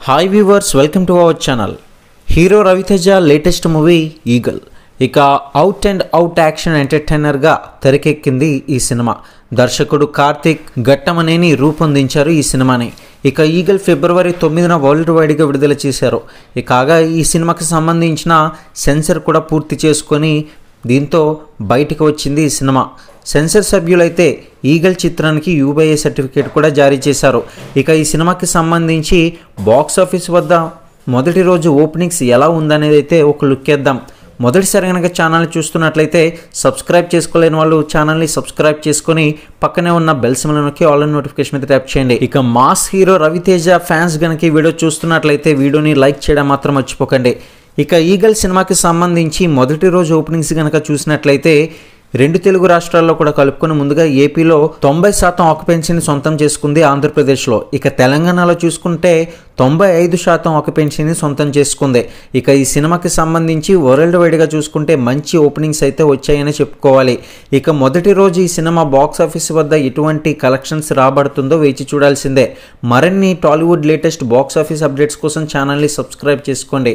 Hi viewers, welcome to our channel. Hero Ravi Teja latest movie Eagle. ఇక out and out action ఎంటర్టైనర్గా తెరకెక్కింది ఈ సినిమా. దర్శకుడు కార్తిక్ ఘట్టమనేని రూపొందించారు ఈ సినిమాని. ఇక ఈగల్ ఫిబ్రవరి 9న వరల్డ్ వైడ్గా విడుదల చేశారు. కాగా ఈ సినిమాకి సంబంధించిన సెన్సర్ కూడా పూర్తి చేసుకొని దీంతో బయటికి వచ్చింది ఈ సినిమా. సెన్సర్ సభ్యులైతే ఈగల్ చిత్రానికి యూబీఐ సర్టిఫికేట్ కూడా జారీ చేశారు. ఇక ఈ సినిమాకి సంబంధించి బాక్స్ ఆఫీస్ వద్ద మొదటి రోజు ఓపెనింగ్స్ ఎలా ఉందనేది అయితే ఒక లుక్ వేద్దాం. మొదటిసారి కనుక ఛానల్ని చూస్తున్నట్లయితే సబ్స్క్రైబ్ చేసుకోలేని వాళ్ళు ఛానల్ని సబ్స్క్రైబ్ చేసుకొని పక్కనే ఉన్న బెల్ సింబల్ నొక్కి ఆల్ నోటిఫికేషన్ మీద ట్యాప్ చేయండి. ఇక మాస్ హీరో రవితేజ ఫ్యాన్స్ కనుక ఈ వీడియో చూస్తున్నట్లయితే వీడియోని లైక్ చేయడం మాత్రం మర్చిపోకండి. ఇక ఈగల్ సినిమాకి సంబంధించి మొదటి రోజు ఓపెనింగ్స్ కనుక చూసినట్లయితే రెండు తెలుగు రాష్ట్రాల్లో కూడా కలుపుకొని ముందుగా ఏపీలో 90% ఆక్యుపెన్సీని సొంతం చేసుకుంది ఆంధ్రప్రదేశ్లో. ఇక తెలంగాణలో చూసుకుంటే 95% ఆక్యుపెన్సీని సొంతం చేసుకుంది. ఇక ఈ సినిమాకి సంబంధించి వరల్డ్ వైడ్గా చూసుకుంటే మంచి ఓపెనింగ్స్ అయితే వచ్చాయని చెప్పుకోవాలి. ఇక మొదటి రోజు ఈ సినిమా బాక్స్ ఆఫీస్ వద్ద ఎటువంటి కలెక్షన్స్ రాబడుతుందో వేచి చూడాల్సిందే. మరిన్ని Tollywood latest box office updates కోసం ఛానల్ని సబ్స్క్రైబ్ చేసుకోండి.